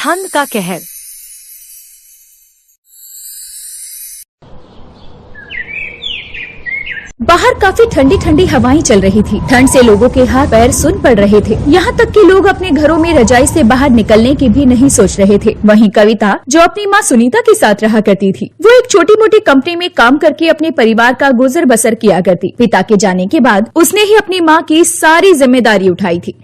ठंड का कहर। बाहर काफी ठंडी ठंडी हवाएं चल रही थी। ठंड से लोगों के हाथ पैर सुन पड़ रहे थे। यहाँ तक कि लोग अपने घरों में रजाई से बाहर निकलने की भी नहीं सोच रहे थे। वहीं कविता, जो अपनी माँ सुनीता के साथ रहा करती थी, वो एक छोटी मोटी कंपनी में काम करके अपने परिवार का गुजर बसर किया करती। पिता के जाने के बाद उसने ही अपनी माँ की सारी जिम्मेदारी उठाई थी।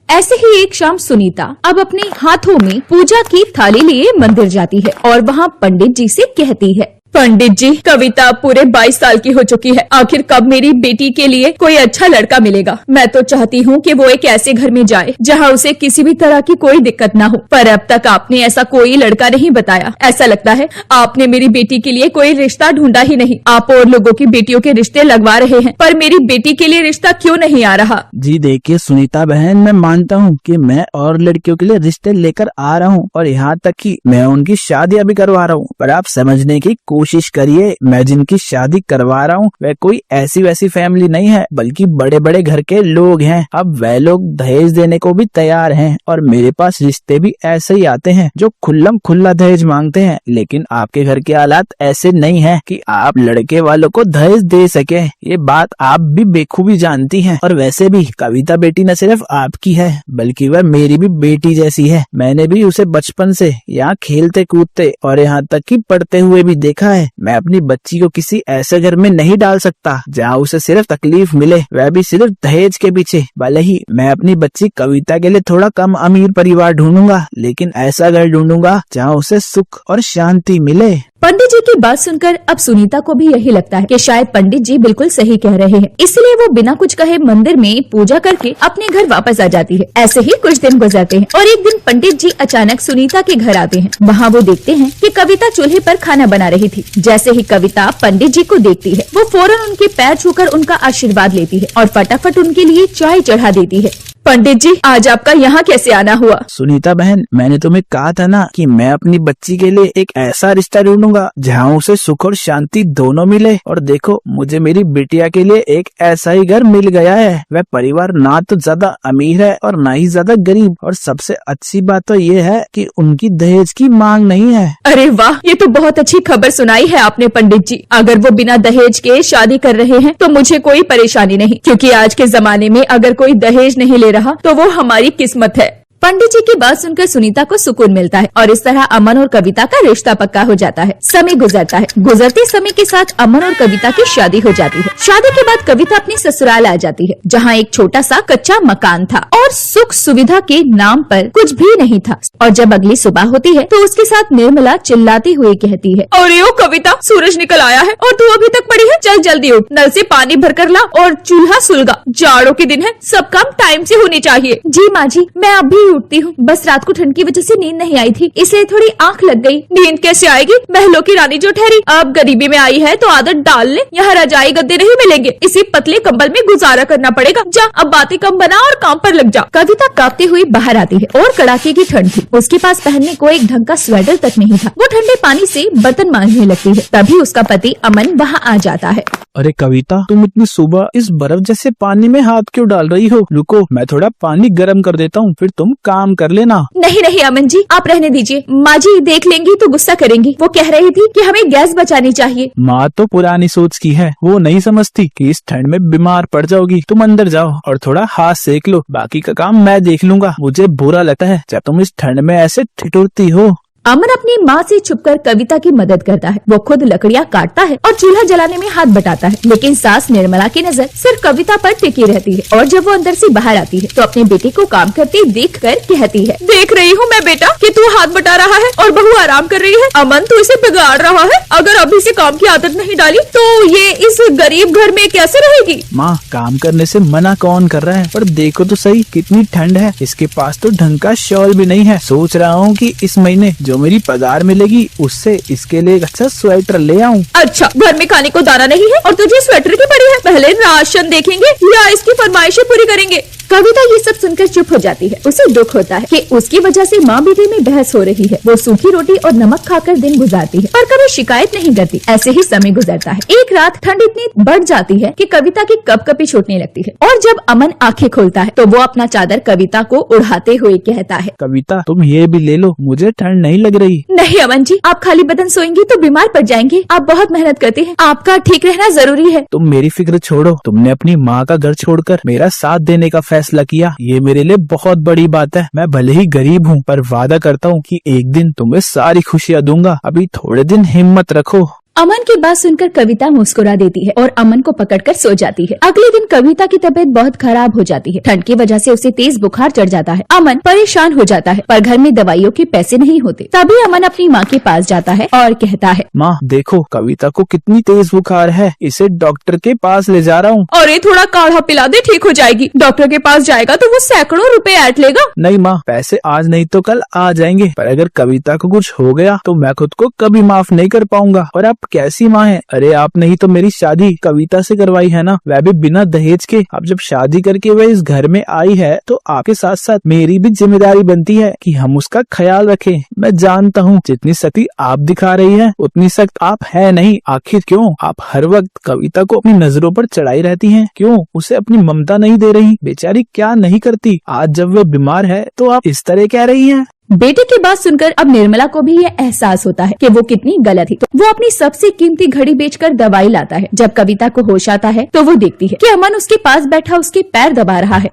ऐसे ही एक शाम सुनीता अब अपने हाथों में पूजा की थाली लिए मंदिर जाती है और वहाँ पंडित जी से कहती है, पंडित जी, कविता पूरे 22 साल की हो चुकी है। आखिर कब मेरी बेटी के लिए कोई अच्छा लड़का मिलेगा? मैं तो चाहती हूँ कि वो एक ऐसे घर में जाए जहाँ उसे किसी भी तरह की कोई दिक्कत ना हो, पर अब तक आपने ऐसा कोई लड़का नहीं बताया। ऐसा लगता है आपने मेरी बेटी के लिए कोई रिश्ता ढूंढा ही नहीं। आप और लोगों की बेटियों के रिश्ते लगवा रहे हैं, पर मेरी बेटी के लिए रिश्ता क्यों नहीं आ रहा? जी देखिए सुनीता बहन, मैं मानता हूँ कि मैं और लड़कियों के लिए रिश्ते लेकर आ रहा हूँ और यहाँ तक कि मैं उनकी शादियाँ भी करवा रहा हूँ, पर आप समझने की कोशिश करिए, मैं जिनकी शादी करवा रहा हूँ वह कोई ऐसी वैसी फैमिली नहीं है, बल्कि बड़े बड़े घर के लोग हैं। अब वह लोग दहेज देने को भी तैयार हैं और मेरे पास रिश्ते भी ऐसे ही आते हैं जो खुल्लम खुल्ला दहेज मांगते हैं। लेकिन आपके घर के हालात ऐसे नहीं है कि आप लड़के वालों को दहेज दे सके, ये बात आप भी बेखूबी जानती हैं। और वैसे भी कविता बेटी न सिर्फ आपकी है बल्कि वह मेरी भी बेटी जैसी है। मैंने भी उसे बचपन से यहाँ खेलते कूदते और यहाँ तक कि पढ़ते हुए भी देखा है। मैं अपनी बच्ची को किसी ऐसे घर में नहीं डाल सकता जहाँ उसे सिर्फ तकलीफ मिले, वह भी सिर्फ दहेज के पीछे। भले ही मैं अपनी बच्ची कविता के लिए थोड़ा कम अमीर परिवार ढूंढूंगा, लेकिन ऐसा घर ढूंढूंगा जहाँ उसे सुख और शांति मिले। पंडित जी की बात सुनकर अब सुनीता को भी यही लगता है कि शायद पंडित जी बिल्कुल सही कह रहे हैं। इसलिए वो बिना कुछ कहे मंदिर में पूजा करके अपने घर वापस आ जाती है। ऐसे ही कुछ दिन गुजरते हैं और एक दिन पंडित जी अचानक सुनीता के घर आते हैं। वहाँ वो देखते हैं कि कविता चूल्हे पर खाना बना रही थी। जैसे ही कविता पंडित जी को देखती है, वो फौरन उनके पैर छूकर उनका आशीर्वाद लेती है और फटाफट उनके लिए चाय चढ़ा देती है। पंडित जी, आज आपका यहाँ कैसे आना हुआ? सुनीता बहन, मैंने तुम्हें कहा था ना कि मैं अपनी बच्ची के लिए एक ऐसा रिश्ता ढूंढूंगा जहाँ उसे सुख और शांति दोनों मिले। और देखो, मुझे मेरी बिटिया के लिए एक ऐसा ही घर मिल गया है। वह परिवार ना तो ज्यादा अमीर है और ना ही ज्यादा गरीब, और सबसे अच्छी बात तो ये है कि उनकी दहेज की मांग नहीं है। अरे वाह, ये तो बहुत अच्छी खबर सुनाई है आपने पंडित जी। अगर वो बिना दहेज के शादी कर रहे हैं तो मुझे कोई परेशानी नहीं, क्योंकि आज के जमाने में अगर कोई दहेज नहीं ले रहा तो वो हमारी किस्मत है। पंडित जी की बात सुनकर सुनीता को सुकून मिलता है और इस तरह अमन और कविता का रिश्ता पक्का हो जाता है। समय गुजरता है। गुजरते समय के साथ अमन और कविता की शादी हो जाती है। शादी के बाद कविता अपने ससुराल आ जाती है, जहाँ एक छोटा सा कच्चा मकान था और सुख सुविधा के नाम पर कुछ भी नहीं था। और जब अगली सुबह होती है तो उसके साथ निर्मला चिल्लाती हुई कहती है, अरे ओ कविता, सूरज निकल आया है और तू अभी तक पड़ी है। चल जल्दी उठ, नल से पानी भर कर ला और चूल्हा सुलगा। जाड़ों के दिन है, सब काम टाइम से होनी चाहिए। जी माँ जी, मैं अभी उठती हूँ। बस रात को ठंड की वजह से नींद नहीं आई थी, इसलिए थोड़ी आंख लग गई। नींद कैसे आएगी? महलों की रानी जो ठहरी, अब गरीबी में आई है तो आदत डाल ले। यहाँ रजाई गद्दे नहीं मिलेंगे, इसी पतले कंबल में गुजारा करना पड़ेगा। जा, अब बातें कम बना और काम पर लग जा। कविता कांपती हुई बाहर आती है और कड़ाके की ठंड थी। उसके पास पहनने को एक ढंग का स्वेटर तक नहीं था। वो ठंडे पानी से बर्तन मांजने लगती है। तभी उसका पति अमन वहाँ आ जाता है। अरे कविता, तुम इतनी सुबह इस बर्फ जैसे पानी में हाथ क्यों डाल रही हो? रुको, मैं थोड़ा पानी गर्म कर देता हूँ, फिर तुम काम कर लेना। नहीं नहीं अमन जी, आप रहने दीजिए। माँ जी देख लेंगी तो गुस्सा करेंगी। वो कह रही थी कि हमें गैस बचानी चाहिए। माँ तो पुरानी सोच की है, वो नहीं समझती कि इस ठंड में बीमार पड़ जाओगी। तुम अंदर जाओ और थोड़ा हाथ सेक लो, बाकी का काम मैं देख लूंगा। मुझे बुरा लगता है जब तुम इस ठंड में ऐसे ठिठुरती हो। अमन अपनी माँ से छुपकर कविता की मदद करता है। वो खुद लकड़ियाँ काटता है और चूल्हा जलाने में हाथ बटाता है, लेकिन सास निर्मला की नजर सिर्फ कविता पर टिकी रहती है। और जब वो अंदर से बाहर आती है तो अपने बेटे को काम करते देखकर कहती है, देख रही हूँ मैं बेटा कि तू हाथ बटा रहा है और बहू आराम कर रही है। अमन, तू इसे बिगाड़ रहा है। अगर अभी से काम की आदत नहीं डाली तो ये इस गरीब घर में कैसे रहेगी? माँ, काम करने से मना कौन कर रहा है? पर देखो तो सही, कितनी ठंड है। इसके पास तो ढंग का शॉल भी नहीं है। सोच रहा हूँ कि इस महीने जो मेरी पगार मिलेगी उससे इसके लिए एक अच्छा स्वेटर ले आऊं। अच्छा, घर में खाने को दाना नहीं है और तुझे स्वेटर की पड़ी है? पहले राशन देखेंगे या इसकी फरमाइशें पूरी करेंगे। कविता ये सब सुनकर चुप हो जाती है। उसे दुख होता है कि उसकी वजह से माँ बेटे में बहस हो रही है। वो सूखी रोटी और नमक खाकर दिन गुजारती है पर कभी शिकायत नहीं करती। ऐसे ही समय गुजरता है। एक रात ठंड इतनी बढ़ जाती है कि कविता की कपकपी छूटने लगती है और जब अमन आंखें खोलता है तो वो अपना चादर कविता को उड़ाते हुए कहता है, कविता तुम ये भी ले लो, मुझे ठंड नहीं लग रही। नहीं अमन जी, आप खाली बदन सोएंगी तो बीमार पड़ जाएंगे। आप बहुत मेहनत करते हैं, आपका ठीक रहना जरूरी है। तुम मेरी फिक्र छोड़ो, तुमने अपनी माँ का घर छोड़कर मेरा साथ देने का फैसला किया, ये मेरे लिए बहुत बड़ी बात है। मैं भले ही गरीब हूँ पर वादा करता हूँ कि एक दिन तुम्हें सारी खुशियाँ दूंगा। अभी थोड़े दिन हिम्मत रखो। अमन की बात सुनकर कविता मुस्कुरा देती है और अमन को पकड़कर सो जाती है। अगले दिन कविता की तबीयत बहुत खराब हो जाती है। ठंड की वजह से उसे तेज बुखार चढ़ जाता है। अमन परेशान हो जाता है पर घर में दवाइयों के पैसे नहीं होते। तभी अमन अपनी माँ के पास जाता है और कहता है, माँ देखो कविता को कितनी तेज बुखार है, इसे डॉक्टर के पास ले जा रहा हूँ। अरे थोड़ा काढ़ा पिला दे, ठीक हो जाएगी। डॉक्टर के पास जाएगा तो वो सैकड़ों रुपए ऐंठ लेगा। नहीं माँ, पैसे आज नहीं तो कल आ जाएंगे, पर अगर कविता को कुछ हो गया तो मैं खुद को कभी माफ नहीं कर पाऊंगा। और आप कैसी माँ है? अरे आपने ही तो मेरी शादी कविता से करवाई है ना, वह भी बिना दहेज के। अब जब शादी करके वह इस घर में आई है तो आपके साथ साथ मेरी भी जिम्मेदारी बनती है कि हम उसका ख्याल रखें। मैं जानता हूँ जितनी सख्ती आप दिखा रही है उतनी सख्त आप है नहीं। आखिर क्यों आप हर वक्त कविता को अपनी नजरों पर चढ़ाई रहती हैं? क्यों उसे अपनी ममता नहीं दे रही? बेचारी क्या नहीं करती। आज जब वह बीमार है तो आप इस तरह कह रही हैं। बेटे की बात सुनकर अब निर्मला को भी ये एहसास होता है कि वो कितनी गलत थी। तो वो अपनी सबसे कीमती घड़ी बेचकर दवाई लाता है। जब कविता को होश आता है तो वो देखती है कि अमन उसके पास बैठा उसके पैर दबा रहा है।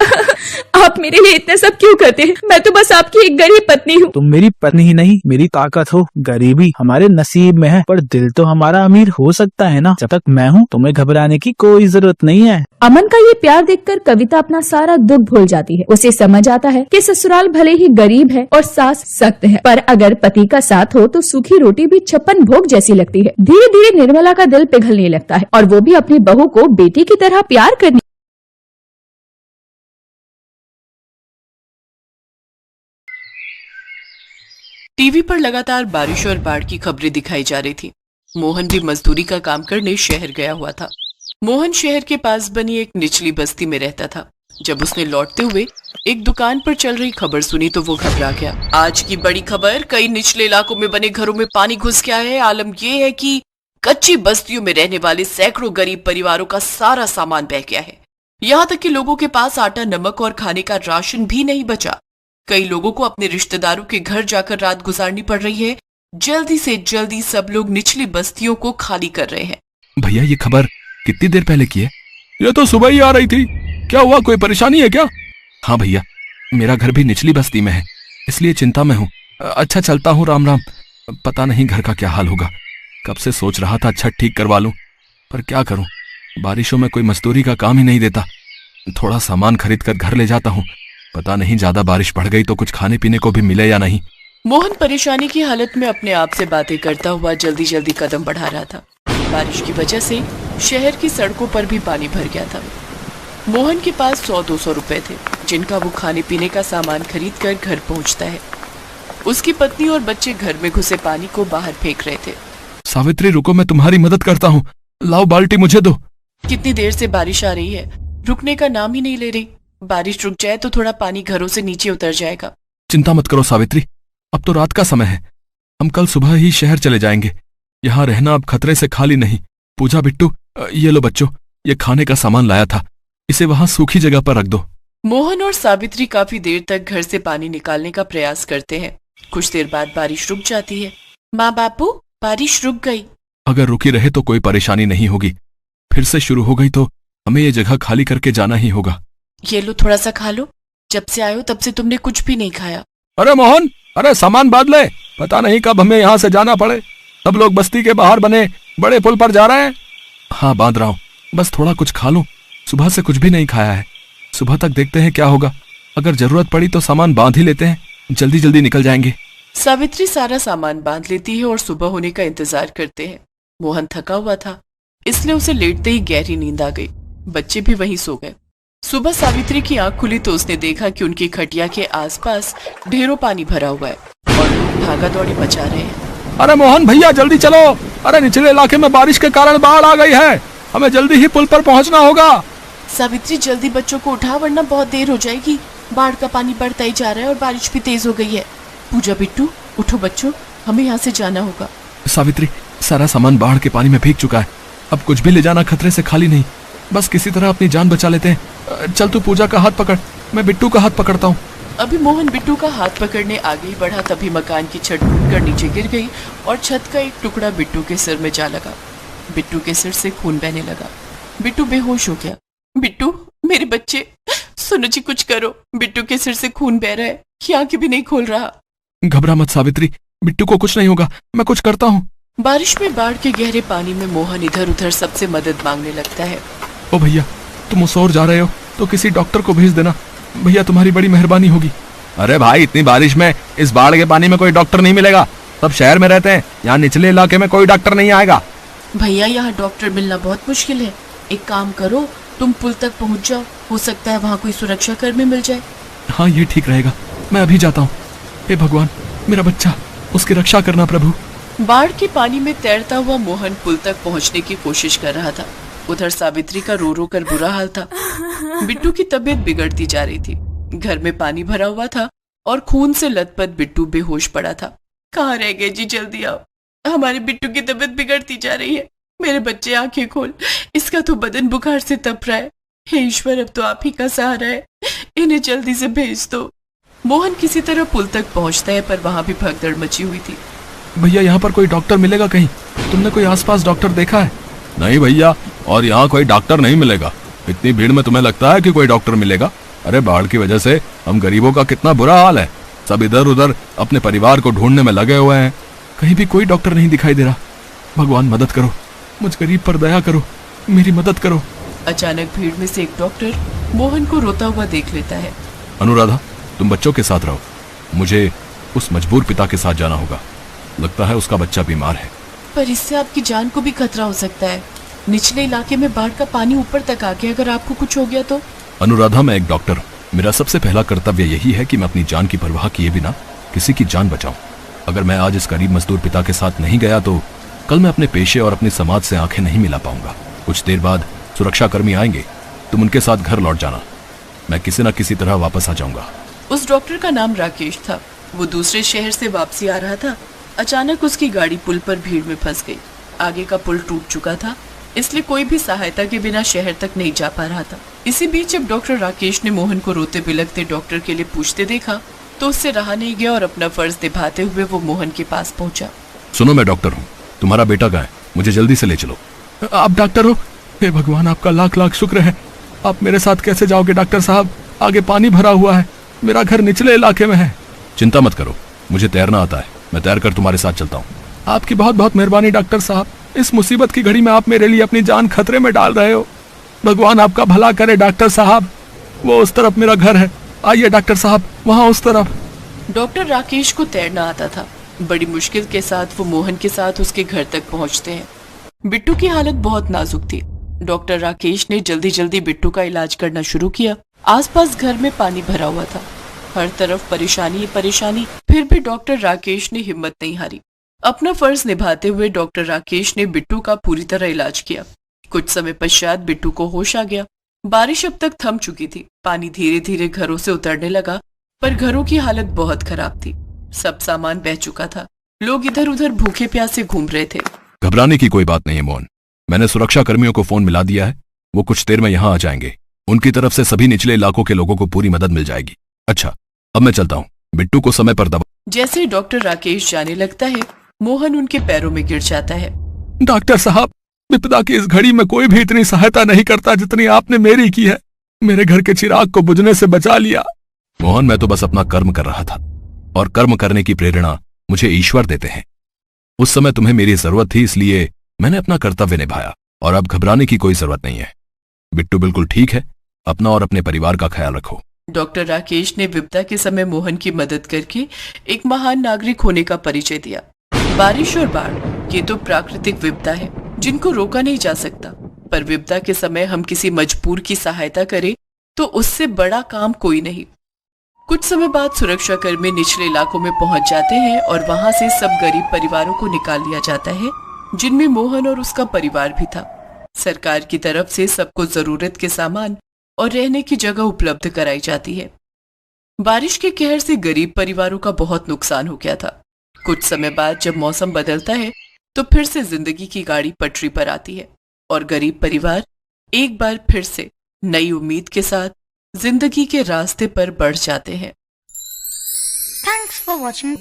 आप मेरे लिए इतना सब क्यों करते हैं? मैं तो बस आपकी एक गरीब पत्नी हूँ। तुम मेरी पत्नी ही नहीं मेरी ताकत हो। गरीबी हमारे नसीब में है पर दिल तो हमारा अमीर हो सकता है ना। जब तक मैं हूँ तुम्हें घबराने की कोई जरूरत नहीं है। अमन का ये प्यार देखकर कविता अपना सारा दुख भूल जाती है। उसे समझ आता है कि ससुराल भले ही गरीब है और सास सख्त है, पर अगर पति का साथ हो तो सूखी रोटी भी 56 भोग जैसी लगती है। धीरे धीरे निर्मला का दिल पिघलने लगता है और वो भी अपनी बहू को बेटी की तरह प्यार करने। टीवी पर लगातार बारिश और बाढ़ की खबरें दिखाई जा रही थी। मोहन भी मजदूरी का काम करने शहर गया हुआ था। मोहन शहर के पास बनी एक निचली बस्ती में रहता था। जब उसने लौटते हुए एक दुकान पर चल रही खबर सुनी तो वो घबरा गया। आज की बड़ी खबर, कई निचले इलाकों में बने घरों में पानी घुस गया है। आलम यह है कि कच्ची बस्तियों में रहने वाले सैकड़ों गरीब परिवारों का सारा सामान बह गया है। यहाँ तक कि लोगों के पास आटा, नमक और खाने का राशन भी नहीं बचा। कई लोगों को अपने रिश्तेदारों के घर जाकर रात गुजारनी पड़ रही है। जल्दी से जल्दी सब लोग निचली बस्तियों को खाली कर रहे हैं। भैया ये खबर कितनी देर पहले की है? ये तो सुबह ही आ रही थी। क्या हुआ, कोई परेशानी है क्या? हाँ भैया, मेरा घर भी निचली बस्ती में है, इसलिए चिंता में हूँ। अच्छा चलता हूँ, राम राम। पता नहीं घर का क्या हाल होगा। कब से सोच रहा था छत ठीक करवा लूं, पर क्या करूं, बारिशों में कोई मजदूरी का काम ही नहीं देता। थोड़ा सामान खरीद कर घर ले जाता हूँ। पता नहीं ज्यादा बारिश बढ़ गई तो कुछ खाने पीने को भी मिले या नहीं। मोहन परेशानी की हालत में अपने आप से बातें करता हुआ जल्दी जल्दी कदम बढ़ा रहा था। बारिश की वजह से शहर की सड़कों पर भी पानी भर गया था। मोहन के पास 100-200 रुपए थे, जिनका वो खाने पीने का सामान खरीद कर घर पहुंचता है। उसकी पत्नी और बच्चे घर में घुसे पानी को बाहर फेंक रहे थे। सावित्री रुको, मैं तुम्हारी मदद करता हूँ। लाओ बाल्टी मुझे दो। कितनी देर से बारिश आ रही है, रुकने का नाम ही नहीं ले रही। बारिश रुक जाए तो थोड़ा पानी घरों से नीचे उतर जाएगा। चिंता मत करो सावित्री, अब तो रात का समय है। हम कल सुबह ही शहर चले जाएंगे। यहाँ रहना अब खतरे से खाली नहीं। पूजा, बिट्टू, ये लो बच्चों, ये खाने का सामान लाया था, इसे वहाँ सूखी जगह पर रख दो। मोहन और सावित्री काफी देर तक घर से पानी निकालने का प्रयास करते हैं। कुछ देर बाद बारिश रुक जाती है। माँ बापू, बारिश रुक गई। अगर रुकी रहे तो कोई परेशानी नहीं होगी, फिर से शुरू हो गई तो हमें ये जगह खाली करके जाना ही होगा। ये लो, थोड़ा सा खा लो। जब से आए हो तब से तुमने कुछ भी नहीं खाया। अरे मोहन, अरे सामान बांध ले, पता नहीं कब हमें यहाँ से जाना पड़े। सब लोग बस्ती के बाहर बने बड़े पुल पर जा रहे हैं। हाँ बांध रहा हूँ, बस थोड़ा कुछ खा लूं। सुबह से कुछ भी नहीं खाया है। सुबह तक देखते हैं क्या होगा। अगर जरूरत पड़ी तो सामान बांध ही लेते हैं, जल्दी जल्दी निकल जाएंगे। सावित्री सारा सामान बांध लेती है और सुबह होने का इंतजार करते हैं। मोहन थका हुआ था, इसलिए उसे लेटते ही गहरी नींद आ गई। बच्चे भी वहीं सो गए। सुबह सावित्री की आंख खुली तो उसने देखा कि उनकी खटिया के आसपास ढेरों पानी भरा हुआ है और लोग भागा दौड़ी मचा रहे हैं। अरे मोहन भैया जल्दी चलो, अरे निचले इलाके में बारिश के कारण बाढ़ आ गई है, हमें जल्दी ही पुल पर पहुंचना होगा। सावित्री जल्दी बच्चों को उठा वरना बहुत देर हो जाएगी। बाढ़ का पानी बढ़ता ही जा रहा है और बारिश भी तेज हो गई है। पूजा बिट्टू उठो बच्चों, हमें यहाँ से जाना होगा। सावित्री, सारा सामान बाढ़ के पानी में भीग चुका है। अब कुछ भी ले जाना खतरे से खाली नहीं। बस किसी तरह अपनी जान बचा लेते हैं। चल तू पूजा का हाथ पकड़, मैं बिट्टू का हाथ पकड़ता हूँ। अभी मोहन बिट्टू का हाथ पकड़ने आगे ही बढ़ा तभी मकान की छत टूटकर नीचे गिर गई और छत का एक टुकड़ा बिट्टू के सिर में जा लगा। बिट्टू के सिर से खून बहने लगा। बिट्टू बेहोश हो गया। बिट्टू मेरे बच्चे, सुनो जी कुछ करो, बिट्टू के सिर से खून बह रहा है, ये आंखें भी नहीं खोल रहा। घबरा मत सावित्री, बिट्टू को कुछ नहीं होगा, मैं कुछ करता हूँ। बारिश में बाढ़ के गहरे पानी में मोहन इधर उधर सबसे मदद मांगने लगता है। ओ भैया, तुम उस ओर जा रहे हो तो किसी डॉक्टर को भेज देना भैया, तुम्हारी बड़ी मेहरबानी होगी। अरे भाई, इतनी बारिश में इस बाढ़ के पानी में कोई डॉक्टर नहीं मिलेगा। सब शहर में रहते हैं, यहाँ निचले इलाके में कोई डॉक्टर नहीं आएगा। भैया यहाँ डॉक्टर मिलना बहुत मुश्किल है। एक काम करो, तुम पुल तक पहुँच जाओ, हो सकता है वहाँ कोई सुरक्षा कर्मी मिल जाए। हाँ, ये ठीक रहेगा, मैं अभी जाता हूँ। हे भगवान, मेरा बच्चा, उसकी रक्षा करना प्रभु। बाढ़ के पानी में तैरता हुआ मोहन पुल तक पहुंचने की कोशिश कर रहा था। उधर सावित्री का रो रो कर बुरा हाल था। बिट्टू की तबीयत बिगड़ती जा रही थी। घर में पानी भरा हुआ था और खून से लथपथ बिट्टू बेहोश पड़ा था। कहाँ रह गए जी, जल्दी आओ, हमारे बिट्टू की तबीयत बिगड़ती जा रही है। मेरे बच्चे आंखें खोल, इसका तो बदन बुखार से तप रहा है। हे ईश्वर, अब तो आप ही का सहारा है, इन्हें जल्दी से भेज दो। मोहन किसी तरह पुल तक पहुंचता है पर वहां भी भगदड़ मची हुई थी। भैया, यहाँ पर कोई डॉक्टर मिलेगा कहीं? तुमने कोई आसपास डॉक्टर देखा है? नहीं भैया, और यहाँ कोई डॉक्टर नहीं मिलेगा। इतनी भीड़ में तुम्हें लगता है कि कोई डॉक्टर मिलेगा? अरे बाढ़ की वजह से हम गरीबों का कितना बुरा हाल है। सब इधर उधर अपने परिवार को ढूंढने में लगे हुए हैं, कहीं भी कोई डॉक्टर नहीं दिखाई दे रहा। भगवान मदद करो, मुझ गरीब पर दया करो, मेरी मदद करो। अचानक भीड़ में से एक डॉक्टर मोहन को रोता हुआ देख लेता है। अनुराधा, तुम बच्चों के साथ रहो, मुझे उस मजबूर पिता के साथ जाना होगा। लगता है उसका बच्चा बीमार है। पर इससे आपकी जान को भी खतरा हो सकता है। निचले इलाके में बाढ़ का पानी ऊपर तक आ गया, अगर आपको कुछ हो गया तो? अनुराधा, मैं एक डॉक्टर हूँ। मेरा सबसे पहला कर्तव्य यही है कि मैं अपनी जान की परवाह किए बिना किसी की जान बचाऊं। अगर मैं आज इस गरीब मजदूर पिता के साथ नहीं गया तो कल मैं अपने पेशे और अपने समाज से आंखें नहीं मिला पाऊंगा। कुछ देर बाद सुरक्षा कर्मी आएंगे, तुम उनके साथ घर लौट जाना। मैं किसी न किसी तरह वापस आ जाऊंगा। उस डॉक्टर का नाम राकेश था। वो दूसरे शहर से वापसी आ रहा था। अचानक उसकी गाड़ी पुल पर भीड़ में फंस गई। आगे का पुल टूट चुका था, इसलिए कोई भी सहायता के बिना शहर तक नहीं जा पा रहा था। इसी बीच जब डॉक्टर राकेश ने मोहन को रोते बिलखते डॉक्टर के लिए पूछते देखा तो उससे रहा नहीं गया और अपना फर्ज निभाते हुए वो मोहन के पास पहुंचा। सुनो, मैं डॉक्टर हूँ, तुम्हारा बेटा कहाँ है? मुझे जल्दी से ले चलो। आप डॉक्टर हो? हे भगवान, आपका लाख लाख शुक्र है। आप मेरे साथ कैसे जाओगे डॉक्टर साहब? आगे पानी भरा हुआ है, मेरा घर निचले इलाके में है। चिंता मत करो, मुझे तैरना आता है, मैं तैर कर तुम्हारे साथ चलता हूँ। आपकी बहुत बहुत मेहरबानी डॉक्टर साहब। इस मुसीबत की घड़ी में आप मेरे लिए अपनी जान खतरे में डाल रहे हो। भगवान आपका भला करे डॉक्टर साहब। वो उस तरफ मेरा घर है, आइए डॉक्टर साहब, वहाँ उस तरफ। डॉक्टर राकेश को तैरना आता था। बड़ी मुश्किल के साथ वो मोहन के साथ उसके घर तक पहुंचते हैं। बिट्टू की हालत बहुत नाजुक थी। डॉक्टर राकेश ने जल्दी जल्दी बिट्टू का इलाज करना शुरू किया। आसपास घर में पानी भरा हुआ था, हर तरफ परेशानी ही परेशानी। फिर भी डॉक्टर राकेश ने हिम्मत नहीं हारी। अपना फर्ज निभाते हुए डॉक्टर राकेश ने बिट्टू का पूरी तरह इलाज किया। कुछ समय पश्चात बिट्टू को होश आ गया। बारिश अब तक थम चुकी थी। पानी धीरे धीरे घरों से उतरने लगा, पर घरों की हालत बहुत खराब थी। सब सामान बह चुका था। लोग इधर उधर भूखे प्यासे घूम रहे थे। घबराने की कोई बात नहीं है मोहन, मैंने सुरक्षा कर्मियों को फोन मिला दिया है, वो कुछ देर में यहाँ आ जाएंगे। उनकी तरफ से सभी निचले इलाकों के लोगों को पूरी मदद मिल जाएगी। अच्छा, अब मैं चलता हूँ, बिट्टू को समय पर दवा। जैसे डॉक्टर राकेश जाने लगता है, मोहन उनके पैरों में गिर जाता है। डॉक्टर साहब, विपदा की इस घड़ी में कोई भी इतनी सहायता नहीं करता जितनी आपने मेरी की है। मेरे घर के चिराग को बुझने से बचा लिया। मोहन, मैं तो बस अपना कर्म कर रहा था और कर्म करने की प्रेरणा मुझे ईश्वर देते हैं। उस समय तुम्हें मेरी जरूरत थी, इसलिए मैंने अपना कर्तव्य निभाया और अब घबराने की कोई जरूरत नहीं है। बिट्टू बिल्कुल ठीक है, अपना और अपने परिवार का ख्याल रखो। डॉक्टर राकेश ने विपदा के समय मोहन की मदद करके एक महान नागरिक होने का परिचय दिया। बारिश और बाढ़ ये तो प्राकृतिक विपदा है जिनको रोका नहीं जा सकता, पर विपदा के समय हम किसी मजबूर की सहायता करें तो उससे बड़ा काम कोई नहीं। कुछ समय बाद सुरक्षा कर्मी निचले इलाकों में पहुंच जाते हैं और वहां से सब गरीब परिवारों को निकाल लिया जाता है, जिनमें मोहन और उसका परिवार भी था। सरकार की तरफ से सबको जरूरत के सामान और रहने की जगह उपलब्ध कराई जाती है। बारिश के कहर से गरीब परिवारों का बहुत नुकसान हो गया था। कुछ समय बाद जब मौसम बदलता है तो फिर से जिंदगी की गाड़ी पटरी पर आती है और गरीब परिवार एक बार फिर से नई उम्मीद के साथ जिंदगी के रास्ते पर बढ़ जाते हैं। Thanks for watching.